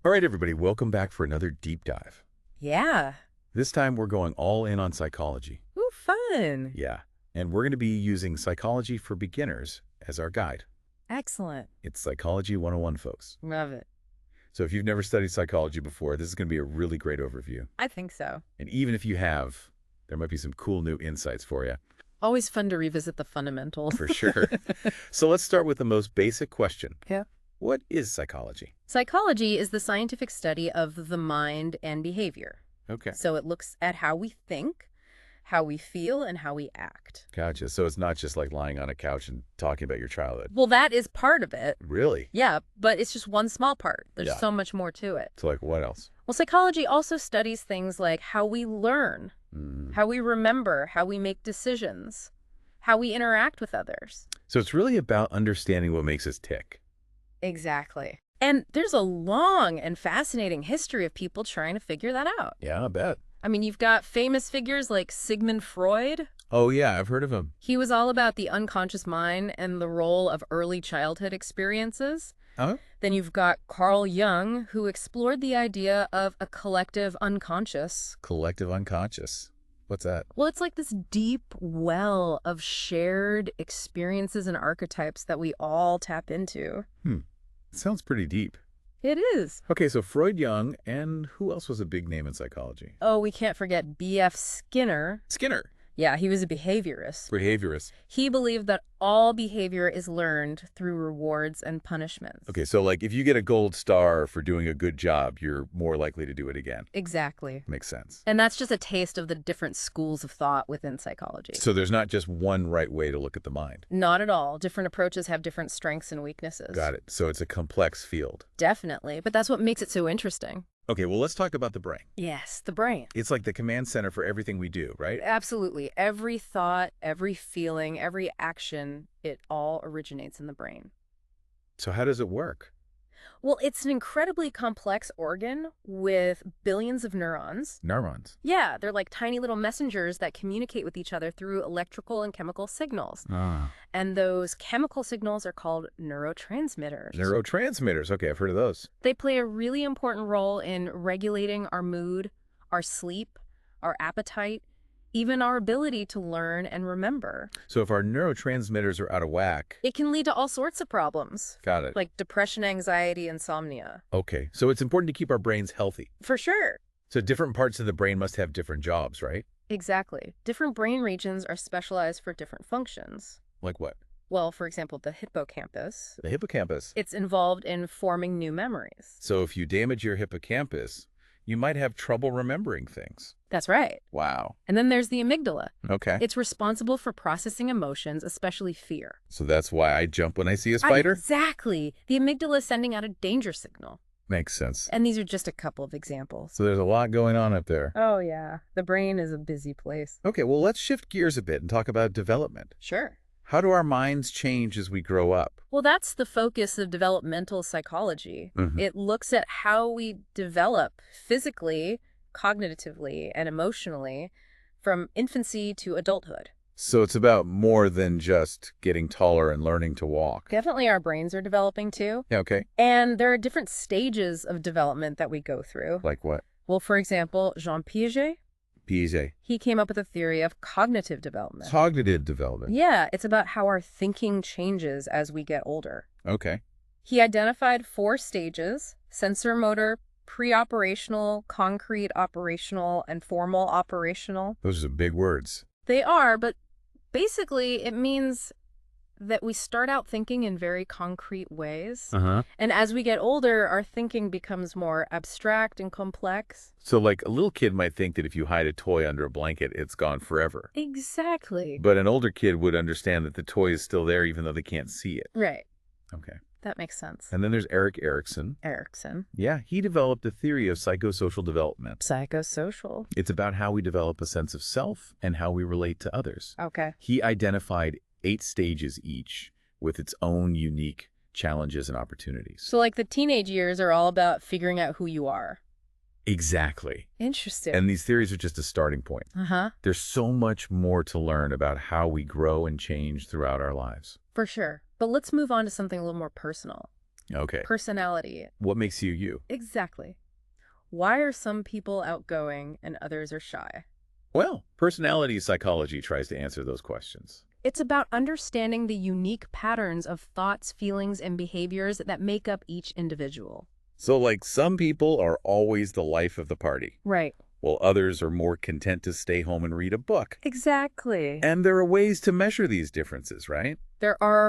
All right, everybody, welcome back for another deep dive. Yeah. This time we're going all in on psychology. Ooh, fun. Yeah, and we're going to be using Psychology for Beginners as our guide. Excellent. It's Psychology 101, folks. Love it. So if you've never studied psychology before, this is going to be a really great overview. I think so. And even if you have, there might be some cool new insights for you. Always fun to revisit the fundamentals. For sure. So let's start with the most basic question. Yeah. What is psychology? Psychology is the scientific study of the mind and behavior. Okay. So it looks at how we think, how we feel, and how we act. Gotcha. So it's not just like lying on a couch and talking about your childhood. Well, that is part of it. Really? Yeah, but it's just one small part. There's Yeah. so much more to it. So like what else? Well, psychology also studies things like how we learn, how we remember, how we make decisions, how we interact with others. So it's really about understanding what makes us tick. Exactly. And there's a long and fascinating history of people trying to figure that out. Yeah, I bet. I mean, you've got famous figures like Sigmund Freud. Oh, yeah, I've heard of him. He was all about the unconscious mind and the role of early childhood experiences. Oh? Then you've got Carl Jung, who explored the idea of a collective unconscious. Collective unconscious. What's that? Well, it's like this deep well of shared experiences and archetypes that we all tap into. Sounds pretty deep. It is. Okay, so Freud, Jung, and who else was a big name in psychology? Oh, we can't forget B.F. Skinner. Skinner. Yeah, he was a behaviorist. Behaviorist. He believed that all behavior is learned through rewards and punishments. Okay, so like if you get a gold star for doing a good job, you're more likely to do it again. Exactly. Makes sense. And that's just a taste of the different schools of thought within psychology. So there's not just one right way to look at the mind. Not at all. Different approaches have different strengths and weaknesses. Got it. So it's a complex field. Definitely. But that's what makes it so interesting. Okay, well, let's talk about the brain. Yes, the brain. It's like the command center for everything we do, right? Absolutely. Every thought, every feeling, every action, it all originates in the brain. So how does it work? Well, it's an incredibly complex organ with billions of neurons. Neurons. Yeah, they're like tiny little messengers that communicate with each other through electrical and chemical signals. Ah. And those chemical signals are called neurotransmitters. Neurotransmitters. Okay, I've heard of those. They play a really important role in regulating our mood, our sleep, our appetite, even our ability to learn and remember. So if our neurotransmitters are out of whack... It can lead to all sorts of problems, Got it. like depression, anxiety, insomnia. Okay, so it's important to keep our brains healthy. For sure. So different parts of the brain must have different jobs, right? Exactly. Different brain regions are specialized for different functions. Like what? Well, for example, the hippocampus. The hippocampus. It's involved in forming new memories. So if you damage your hippocampus, you might have trouble remembering things. That's right. Wow. And then there's the amygdala. Okay. It's responsible for processing emotions, especially fear. So that's why I jump when I see a spider? Exactly. The amygdala is sending out a danger signal. Makes sense. And these are just a couple of examples. So there's a lot going on up there. Oh, yeah. The brain is a busy place. Okay, well, let's shift gears a bit and talk about development. Sure. How do our minds change as we grow up? Well, that's the focus of developmental psychology. It looks at how we develop physically, cognitively, and emotionally from infancy to adulthood. So it's about more than just getting taller and learning to walk. Definitely our brains are developing too. Yeah, okay. And there are different stages of development that we go through. Like what? Well, for example, Jean Piaget, Piaget. he came up with a theory of cognitive development. Cognitive development. Yeah, it's about how our thinking changes as we get older. Okay. He identified 4 stages: sensor motor, pre-operational, concrete operational, and formal operational. Those are big words. They are, but basically it means that we start out thinking in very concrete ways. Uh-huh. And as we get older, our thinking becomes more abstract and complex. So like a little kid might think that if you hide a toy under a blanket, it's gone forever. Exactly. But an older kid would understand that the toy is still there even though they can't see it. Right. Okay. That makes sense. And then there's Eric Erikson. Erikson. Yeah, he developed a theory of psychosocial development. Psychosocial. It's about how we develop a sense of self and how we relate to others. Okay. He identified 8 stages each with its own unique challenges and opportunities. So like the teenage years are all about figuring out who you are. Exactly. Interesting. And these theories are just a starting point. Uh-huh. There's so much more to learn about how we grow and change throughout our lives. For sure. But let's move on to something a little more personal. Okay. Personality. What makes you you? Exactly. Why are some people outgoing and others are shy? Well, personality psychology tries to answer those questions. It's about understanding the unique patterns of thoughts, feelings, and behaviors that make up each individual. So, like, some people are always the life of the party, Right. while others are more content to stay home and read a book. Exactly. And there are ways to measure these differences, right?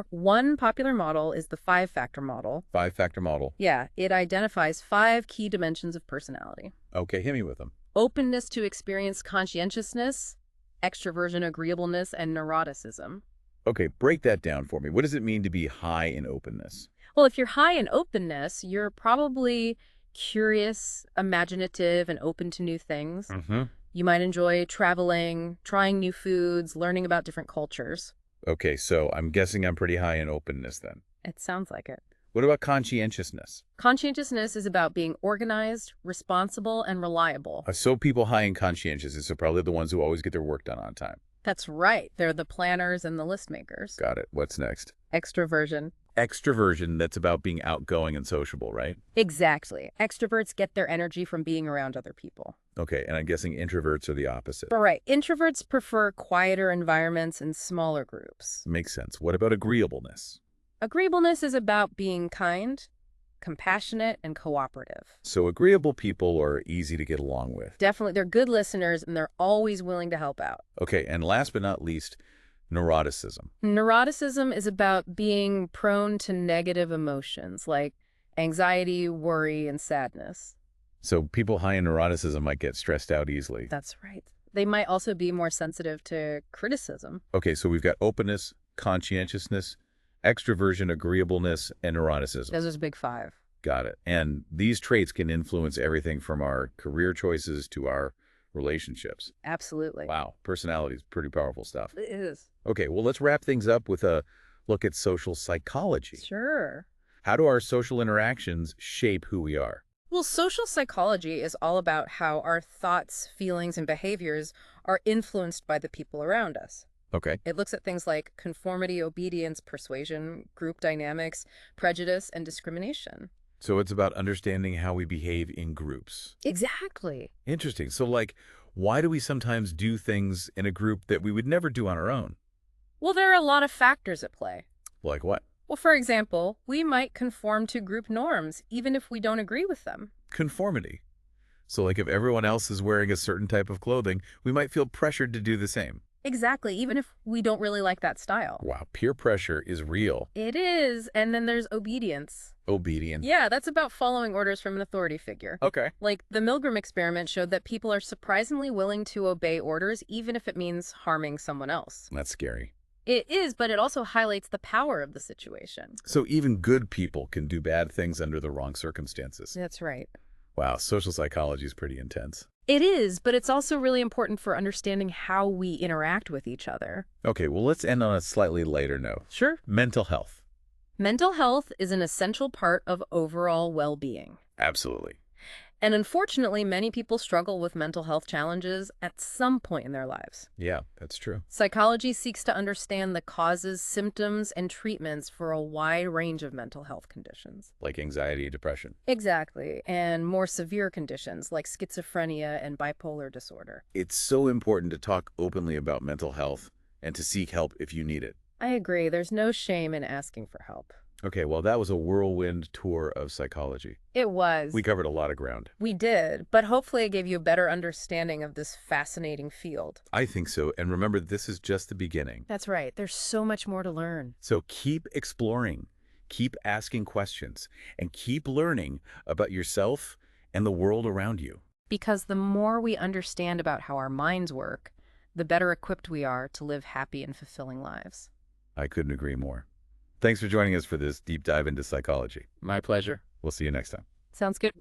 One popular model is the five-factor model. Five-factor model. Yeah, it identifies 5 key dimensions of personality. Okay, hit me with them. Openness to experience conscientiousness, extroversion, agreeableness, and neuroticism. Okay, break that down for me. What does it mean to be high in openness? Well, if you're high in openness, you're probably curious, imaginative, and open to new things. Mm-hmm. You might enjoy traveling, trying new foods, learning about different cultures. Okay, so I'm guessing I'm pretty high in openness then. It sounds like it. What about conscientiousness? Conscientiousness is about being organized, responsible, and reliable. So people high in conscientiousness are probably the ones who always get their work done on time. That's right. They're the planners and the list makers. Got it. What's next? Extroversion. Extroversion, that's about being outgoing and sociable, right? Exactly. Extroverts get their energy from being around other people. Okay, and I'm guessing introverts are the opposite. All right. Introverts prefer quieter environments and smaller groups. Makes sense. What about agreeableness? Agreeableness is about being kind, compassionate, and cooperative. So agreeable people are easy to get along with. Definitely, they're good listeners and they're always willing to help out. Okay, and last but not least, neuroticism. Neuroticism is about being prone to negative emotions like anxiety, worry, and sadness. So people high in neuroticism might get stressed out easily. That's right. They might also be more sensitive to criticism. Okay, so we've got openness, conscientiousness, extroversion, agreeableness, and neuroticism. Those are the big 5. Got it. And these traits can influence everything from our career choices to our relationships. Absolutely. Wow, personality is pretty powerful stuff. It is. Okay, well, let's wrap things up with a look at social psychology. Sure. How do our social interactions shape who we are? Well, social psychology is all about how our thoughts, feelings, and behaviors are influenced by the people around us. Okay. It looks at things like conformity, obedience, persuasion, group dynamics, prejudice, and discrimination. So it's about understanding how we behave in groups. Exactly. Interesting. So, like, why do we sometimes do things in a group that we would never do on our own? Well, there are a lot of factors at play. Like what? Well, for example, we might conform to group norms even if we don't agree with them. Conformity. So, like, if everyone else is wearing a certain type of clothing, we might feel pressured to do the same. Exactly, even if we don't really like that style. Wow, peer pressure is real. It is, and then there's obedience. Obedient. Yeah, that's about following orders from an authority figure. Okay. Like, the Milgram experiment showed that people are surprisingly willing to obey orders even if it means harming someone else. That's scary. It is, but it also highlights the power of the situation. So even good people can do bad things under the wrong circumstances. That's right. Wow, social psychology is pretty intense. It is, but it's also really important for understanding how we interact with each other. Okay, well, let's end on a slightly lighter note. Sure. Mental health. Mental health is an essential part of overall well-being. Absolutely. And unfortunately, many people struggle with mental health challenges at some point in their lives. Yeah, that's true. Psychology seeks to understand the causes, symptoms, and treatments for a wide range of mental health conditions. Like anxiety, depression. Exactly, and more severe conditions like schizophrenia and bipolar disorder. It's so important to talk openly about mental health and to seek help if you need it. I agree. There's no shame in asking for help. Okay, well, that was a whirlwind tour of psychology. It was. We covered a lot of ground. We did, but hopefully it gave you a better understanding of this fascinating field. I think so, and remember, this is just the beginning. That's right. There's so much more to learn. So keep exploring, keep asking questions, and keep learning about yourself and the world around you. Because the more we understand about how our minds work, the better equipped we are to live happy and fulfilling lives. I couldn't agree more. Thanks for joining us for this deep dive into psychology. My pleasure. We'll see you next time. Sounds good.